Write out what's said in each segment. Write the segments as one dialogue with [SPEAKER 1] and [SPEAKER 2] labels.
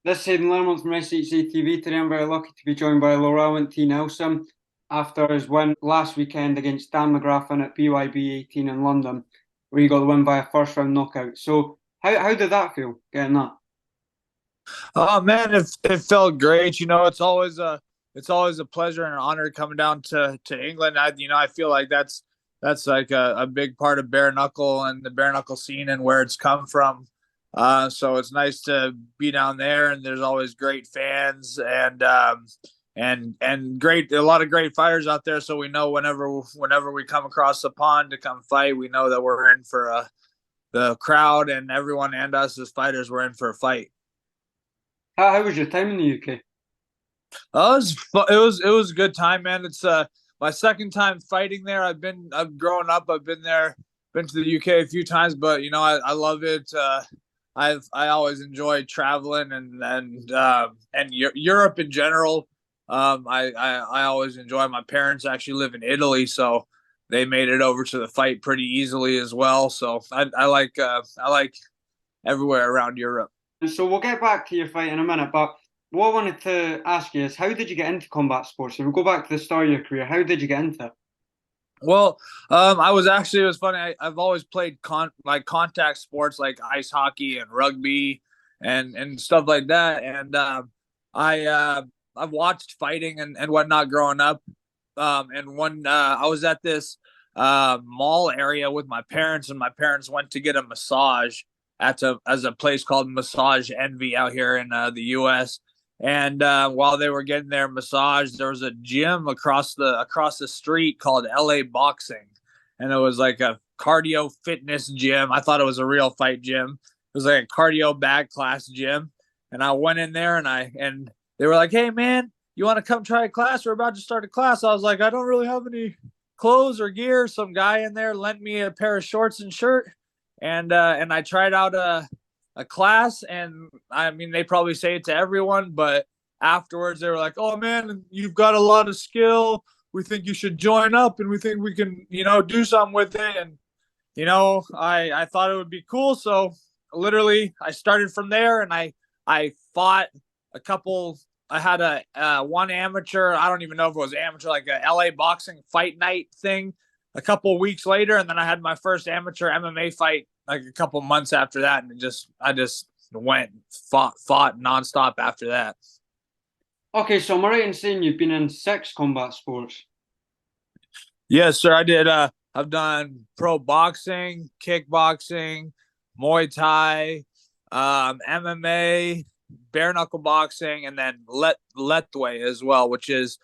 [SPEAKER 1] This is Hayden from SHC TV. Today I'm very lucky to be joined by Lorawnt-T Nelson after his win last weekend against Dan McGrath at BYB 18 in London, where he got the win by a first round knockout. So how did that feel, getting that?
[SPEAKER 2] Oh man, it felt great. It's always a pleasure and an honor coming down to England. I feel like that's like a big part of bare knuckle and the bare knuckle scene and where it's come from. So it's nice to be down there, and there's always great fans and great a lot of great fighters out there. So we know whenever we come across the pond to come fight, we know that we're in for the crowd and everyone and us as fighters. We're in for a fight.
[SPEAKER 1] How was your time in the UK?
[SPEAKER 2] It was a good time, man. It's my second time fighting there. I've grown up. I've been there, been to the UK a few times, but I love it. I always enjoy traveling and Europe in general. I always enjoy. My parents actually live in Italy, so they made it over to the fight pretty easily as well. So I like everywhere around Europe.
[SPEAKER 1] So we'll get back to your fight in a minute, but what I wanted to ask you is how did you get into combat sports? If we go back to the start of your career, how did you get into it?
[SPEAKER 2] Well, it was funny. I've always played contact sports like ice hockey and rugby and stuff like that. And I've watched fighting and whatnot growing up. And when I was at this mall area with my parents, and my parents went to get a massage as a place called Massage Envy out here in the U.S. And while they were getting their massage, there was a gym across the street called LA Boxing, and it was like a cardio fitness gym. I thought it was a real fight gym. It was like a cardio back class gym, and I went in there and they were like, "Hey man, you want to come try a class? We're about to start a class." I was like, "I don't really have any clothes or gear." Some guy in there lent me a pair of shorts and shirt, and I tried out a class, and I mean they probably say it to everyone, but afterwards they were like, "Oh man, you've got a lot of skill. We think you should join up, and we think we can, do something with it." And I thought it would be cool, so literally I started from there, and I fought a couple. I had a one amateur. I don't even know if it was amateur, like a LA boxing fight night thing. A couple weeks later, and then I had my first amateur MMA fight like a couple months after that, and I just went fought nonstop after that.
[SPEAKER 1] Okay, so am I right in saying you've been in six combat sports?
[SPEAKER 2] Yes, sir. I did. I've done pro boxing, kickboxing, Muay Thai, MMA, bare knuckle boxing, and then Letway as well, which is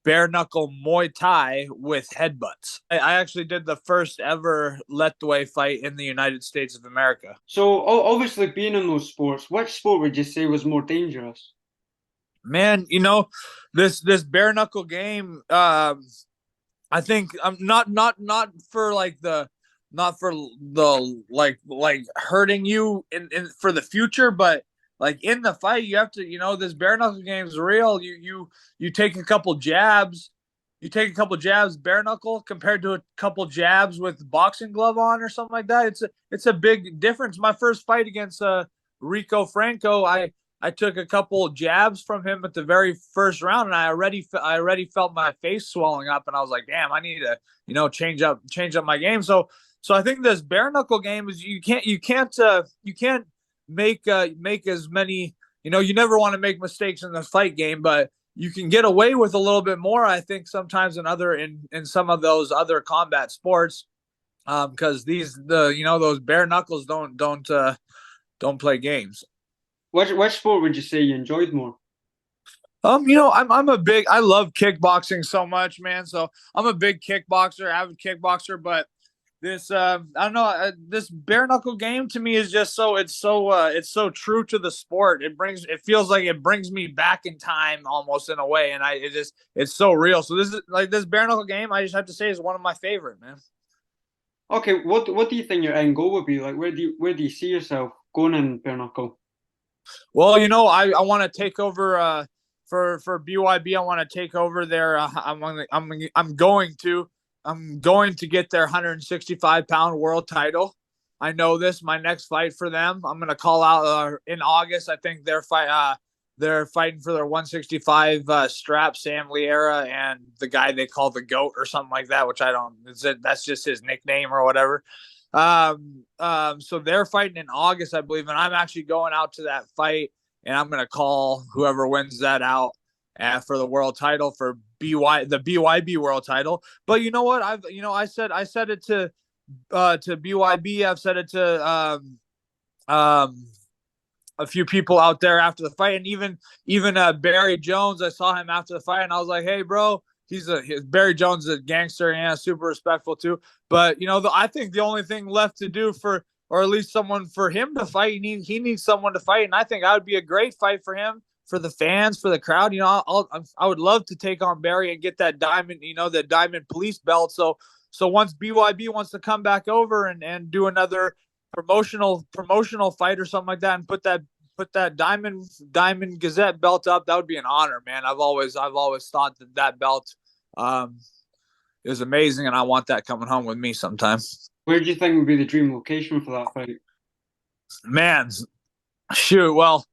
[SPEAKER 2] bare knuckle Muay Thai with headbutts. I actually did the first ever Letway fight in the United States of America.
[SPEAKER 1] So obviously being in those sports, which sport would you say was more dangerous?
[SPEAKER 2] Man, this bare knuckle game. I think I'm not for like the not for the like hurting you in for the future, but like in the fight, you have to this bare knuckle game is real. You take a couple jabs, bare knuckle compared to a couple jabs with boxing glove on or something like that. It's a big difference. My first fight against Rico Franco, I took a couple jabs from him at the very first round, and I already felt my face swelling up, and I was like, damn, I need to change up my game. So I think this bare knuckle game is you can't make as many. You never want to make mistakes in the fight game, but you can get away with a little bit more. I think sometimes in some of those other combat sports, because those bare knuckles don't play games.
[SPEAKER 1] Which sport would you say you enjoyed more?
[SPEAKER 2] I love kickboxing so much, man. So I'm a big kickboxer, avid kickboxer, but this I don't know, this bare knuckle game to me is just it's so true to the sport. It feels like it brings me back in time almost in a way, and it's so real. So this bare knuckle game, I just have to say, is one of my favorite, man.
[SPEAKER 1] Okay, what do you think your end goal would be? Like where do you see yourself going in bare knuckle?
[SPEAKER 2] Well, I want to take over for BYB. I want to take over their. I'm going to get their 165-pound world title. I know this. My next fight for them, I'm gonna call out in August. I think they're fighting for their 165 strap, Sam Liera, and the guy they call the GOAT or something like that, which I don't. That's just his nickname or whatever. So they're fighting in August, I believe, and I'm actually going out to that fight, and I'm gonna call whoever wins that out for the world title for the BYB world title. But you know what? I said it to BYB. I've said it to a few people out there after the fight, and even Barry Jones. I saw him after the fight, and I was like, "Hey, bro, Barry Jones is a gangster, and yeah, super respectful too." But I think the only thing left to do or at least someone for him to fight, he needs someone to fight, and I think I would be a great fight for him, for the fans, for the crowd. I would love to take on Barry and get that diamond, the diamond police belt. So once BYB wants to come back over and do another promotional fight or something like that, and put that diamond Gazette belt up, that would be an honor, man. I've always thought that belt is amazing, and I want that coming home with me sometime.
[SPEAKER 1] Where do you think would be the dream location for that fight?
[SPEAKER 2] Man, shoot. Well,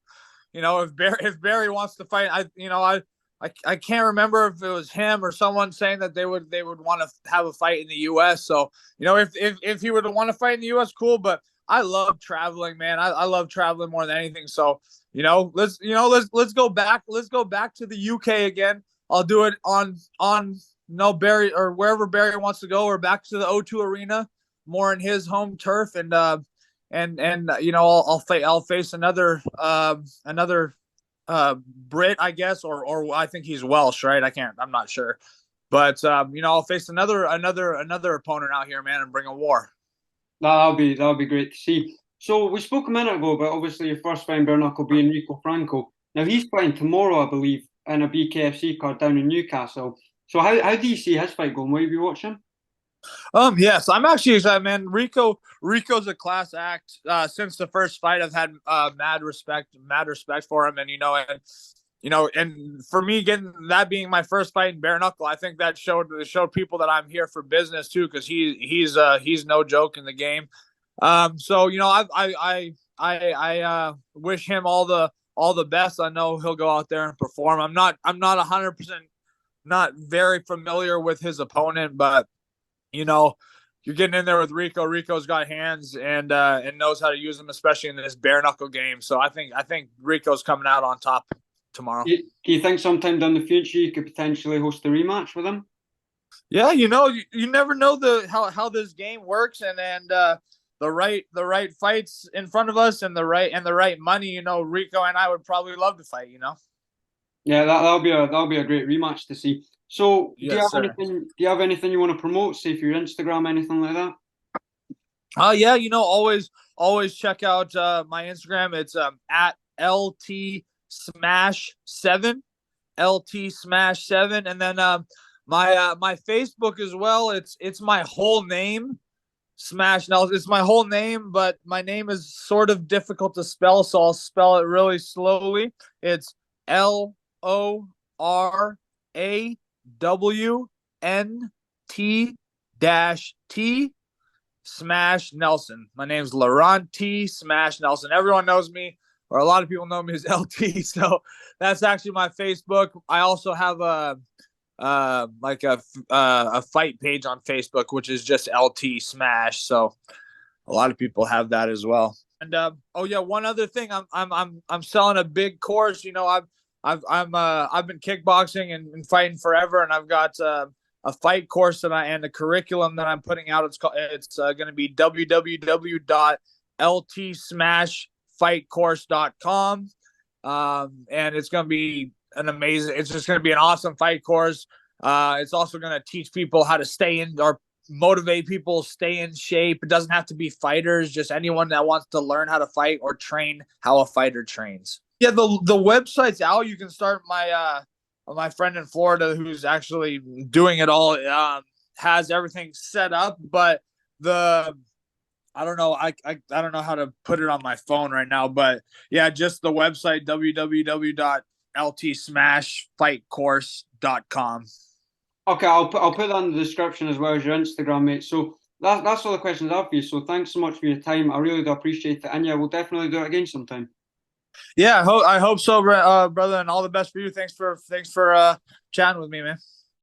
[SPEAKER 2] if Barry wants to fight, I can't remember if it was him or someone saying that they would want to have a fight in the U.S. So if he would want to fight in the U.S., cool. But I love traveling, man. I love traveling more than anything. So let's go back. Let's go back to the UK again. I'll do it on Barry or wherever Barry wants to go, or back to the O2 Arena, more in his home turf, and I'll face another Brit, I guess, or I think he's Welsh, right? I'm not sure, but I'll face another opponent out here, man, and bring a war.
[SPEAKER 1] That'll be great to see. So we spoke a minute ago about obviously your first fight in bare knuckle being Rico Franco. Now he's fighting tomorrow, I believe, in a BKFC card down in Newcastle. So how do you see his fight going? Will you be watching?
[SPEAKER 2] Yes, I'm actually excited, man. Rico's a class act. Since the first fight, I've had mad respect for him, and for me, being my first fight in bare knuckle, I think that showed people that I'm here for business too, because he's no joke in the game. So I wish him all the best. I know he'll go out there and perform. I'm not 100% not very familiar with his opponent, but you're getting in there with Rico. Rico's got hands and knows how to use them, especially in this bare knuckle game. So I think Rico's coming out on top tomorrow.
[SPEAKER 1] Do you think sometime down the future you could potentially host a rematch with him?
[SPEAKER 2] Yeah, you never know how this game works, and the right fights in front of us and the right money. Rico and I would probably love to fight.
[SPEAKER 1] Yeah, that'll be a great rematch to see. So,
[SPEAKER 2] Yes,
[SPEAKER 1] do you have anything you want to promote? Say for your Instagram, anything like that?
[SPEAKER 2] Yeah, always check out my Instagram. It's at LT Smash 7, LT Smash 7, and then my Facebook as well. It's my whole name, Smash Nelson. It's my whole name, but my name is sort of difficult to spell, so I'll spell it really slowly. It's LORAWNT-T Smash Nelson. My name's Lorawnt-T Smash Nelson. Everyone knows me, or a lot of people know me as LT. So that's actually my Facebook. I also have a fight page on Facebook, which is just LT Smash. So a lot of people have that as well. And one other thing, I'm selling a big course. I've been kickboxing and fighting forever, and I've got a fight course and a curriculum that I'm putting out. It's going to be www.ltsmashfightcourse.com, and it's going to be it's just going to be an awesome fight course. It's also going to teach people how to stay in or motivate people, stay in shape. It doesn't have to be fighters, just anyone that wants to learn how to fight or train how a fighter trains. Yeah, the website's out. You can start my friend in Florida who's actually doing it all, has everything set up, but I don't know. I don't know how to put it on my phone right now, but yeah, just the website, www.ltsmashfightcourse.com.
[SPEAKER 1] Okay, I'll put that in the description as well as your Instagram, mate. So that's all the questions I have for you. So thanks so much for your time. I really do appreciate it. And yeah, we'll definitely do it again sometime.
[SPEAKER 2] Yeah, I hope so, brother, and all the best for you. Thanks for chatting with me, man.